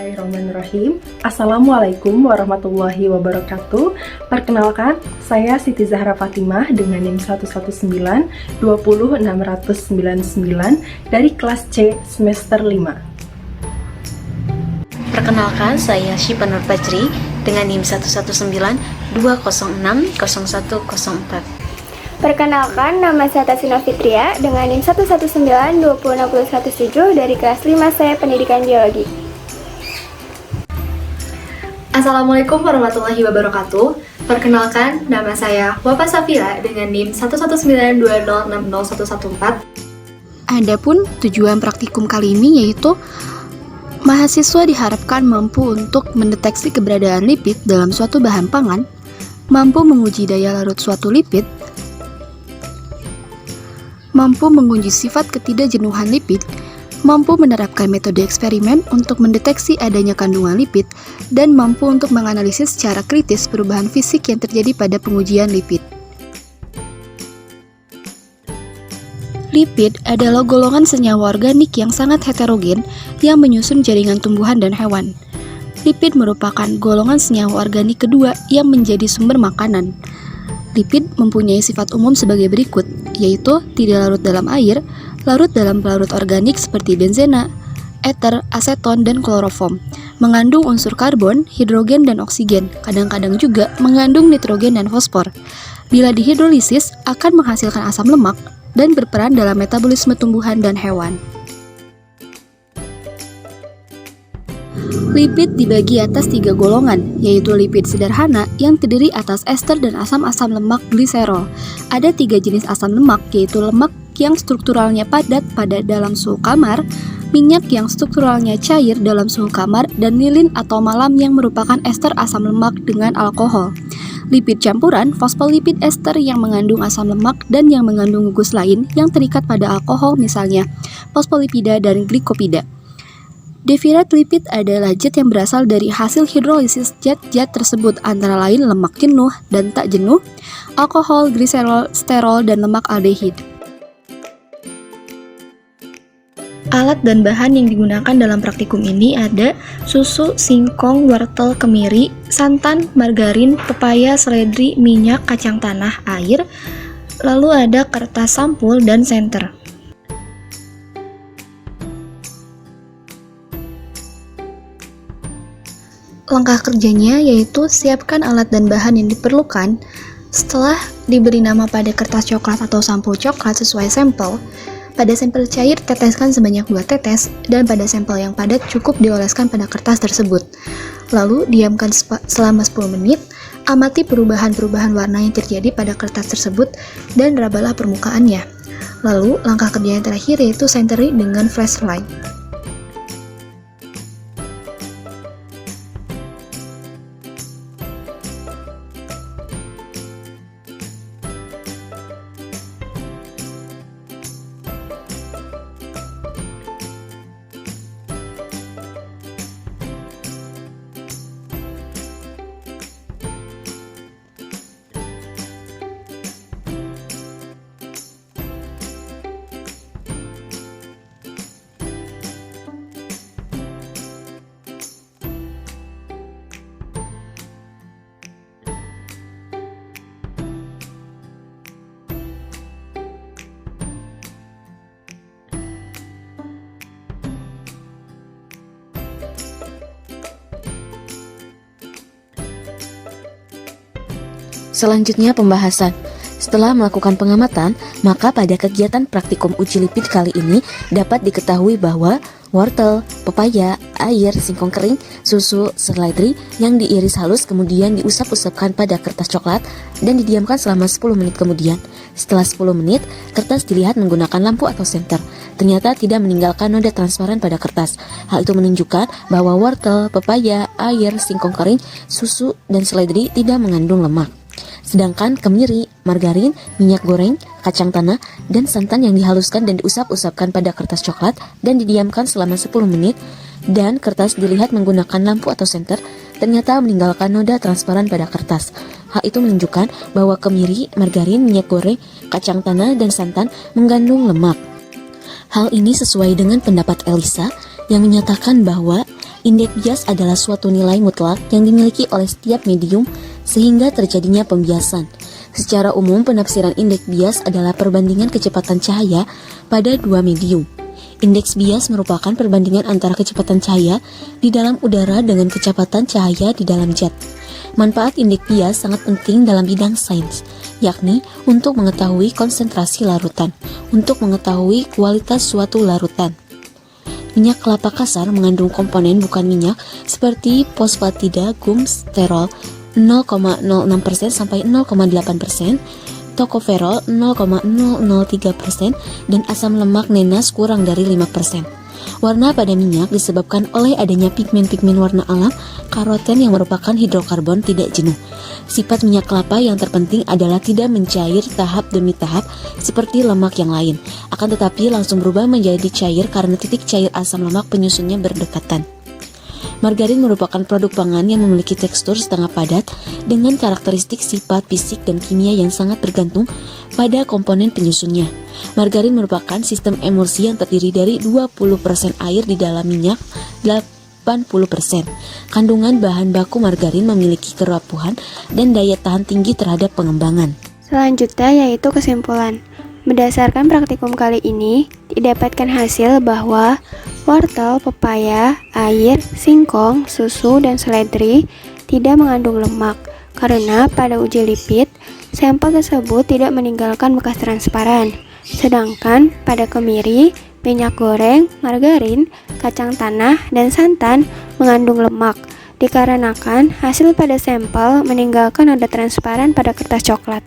Bismillahirrahmanirrahim. Assalamualaikum warahmatullahi wabarakatuh. Perkenalkan, saya Siti Zahra Fatimah dengan NIM 119-20699 dari kelas C semester 5. Perkenalkan, saya Syifa Nur Fajri dengan NIM 119-206-0104. Perkenalkan, nama saya Tasina Fitria dengan NIM 119-2060107 dari kelas 5C Pendidikan Biologi. Assalamualaikum warahmatullahi wabarakatuh. Perkenalkan, nama saya Wafa Safira dengan NIM 119-2060114. Adapun tujuan praktikum kali ini yaitu mahasiswa diharapkan mampu untuk mendeteksi keberadaan lipid dalam suatu bahan pangan, mampu menguji daya larut suatu lipid, mampu menguji sifat ketidakjenuhan lipid, mampu menerapkan metode eksperimen untuk mendeteksi adanya kandungan lipid, dan mampu untuk menganalisis secara kritis perubahan fisik yang terjadi pada pengujian lipid. Lipid adalah golongan senyawa organik yang sangat heterogen yang menyusun jaringan tumbuhan dan hewan. Lipid merupakan golongan senyawa organik kedua yang menjadi sumber makanan. Lipid mempunyai sifat umum sebagai berikut, yaitu tidak larut dalam air, larut dalam pelarut organik seperti benzena, eter, aseton, dan kloroform, mengandung unsur karbon, hidrogen, dan oksigen, kadang-kadang juga mengandung nitrogen dan fosfor. Bila dihidrolisis, akan menghasilkan asam lemak dan berperan dalam metabolisme tumbuhan dan hewan. Lipid dibagi atas 3 golongan, yaitu lipid sederhana yang terdiri atas ester dan asam-asam lemak gliserol. Ada 3 jenis asam lemak, yaitu lemak yang strukturalnya padat pada dalam suhu kamar, minyak yang strukturalnya cair dalam suhu kamar, dan lilin atau malam yang merupakan ester asam lemak dengan alkohol. Lipid campuran, fosfolipid ester yang mengandung asam lemak dan yang mengandung gugus lain yang terikat pada alkohol, misalnya fosfolipida dan glikopida. Defirat lipid adalah zat yang berasal dari hasil hidrolisis zat-zat tersebut, antara lain lemak jenuh dan tak jenuh, alkohol, gliserol, sterol, dan lemak aldehid. Alat dan bahan yang digunakan dalam praktikum ini ada susu, singkong, wortel, kemiri, santan, margarin, pepaya, seledri, minyak, kacang tanah, air, lalu ada kertas sampul dan senter. Langkah kerjanya yaitu siapkan alat dan bahan yang diperlukan. Setelah diberi nama pada kertas coklat atau sampul coklat sesuai sampel, pada sampel cair teteskan sebanyak 2 tetes, dan pada sampel yang padat cukup dioleskan pada kertas tersebut. Lalu diamkan selama 10 menit, amati perubahan-perubahan warna yang terjadi pada kertas tersebut dan rabalah permukaannya. Lalu langkah kerja yang terakhir yaitu centering dengan flashlight. Selanjutnya pembahasan. Setelah melakukan pengamatan, maka pada kegiatan praktikum uji lipid kali ini dapat diketahui bahwa wortel, pepaya, air, singkong kering, susu, seledri yang diiris halus kemudian diusap-usapkan pada kertas coklat dan didiamkan selama 10 menit kemudian. Setelah 10 menit, kertas dilihat menggunakan lampu atau senter. Ternyata tidak meninggalkan noda transparan pada kertas. Hal itu menunjukkan bahwa wortel, pepaya, air, singkong kering, susu, dan seledri tidak mengandung lemak. Sedangkan kemiri, margarin, minyak goreng, kacang tanah, dan santan yang dihaluskan dan diusap-usapkan pada kertas coklat dan didiamkan selama 10 menit dan kertas dilihat menggunakan lampu atau senter, ternyata meninggalkan noda transparan pada kertas. Hal itu menunjukkan bahwa kemiri, margarin, minyak goreng, kacang tanah, dan santan mengandung lemak. Hal ini sesuai dengan pendapat Elisa yang menyatakan bahwa Indeks bias adalah suatu nilai mutlak yang dimiliki oleh setiap medium sehingga terjadinya pembiasan. Secara umum, penafsiran indeks bias adalah perbandingan kecepatan cahaya pada dua medium. Indeks bias merupakan perbandingan antara kecepatan cahaya di dalam udara dengan kecepatan cahaya di dalam jet. Manfaat indeks bias sangat penting dalam bidang sains, yakni untuk mengetahui konsentrasi larutan, untuk mengetahui kualitas suatu larutan. Minyak kelapa kasar mengandung komponen bukan minyak seperti fosfatida, gum, sterol 0,06% sampai 0,8%, tokoferol 0,003%, dan asam lemak nenas kurang dari 5%. Warna pada minyak disebabkan oleh adanya pigmen-pigmen warna alam, karoten yang merupakan hidrokarbon tidak jenuh. Sifat minyak kelapa yang terpenting adalah tidak mencair tahap demi tahap seperti lemak yang lain, akan tetapi langsung berubah menjadi cair karena titik cair asam lemak penyusunnya berdekatan. Margarin merupakan produk pangan yang memiliki tekstur setengah padat dengan karakteristik sifat fisik dan kimia yang sangat bergantung pada komponen penyusunnya. Margarin merupakan sistem emulsi yang terdiri dari 20% air di dalam minyak 80%. Kandungan bahan baku margarin memiliki kerapuhan dan daya tahan tinggi terhadap pengembangan. Selanjutnya yaitu kesimpulan. Berdasarkan praktikum kali ini, didapatkan hasil bahwa wortel, pepaya, air, singkong, susu, dan seledri tidak mengandung lemak karena pada uji lipid, sampel tersebut tidak meninggalkan bekas transparan. Sedangkan pada kemiri, minyak goreng, margarin, kacang tanah, dan santan mengandung lemak dikarenakan hasil pada sampel meninggalkan noda transparan pada kertas coklat.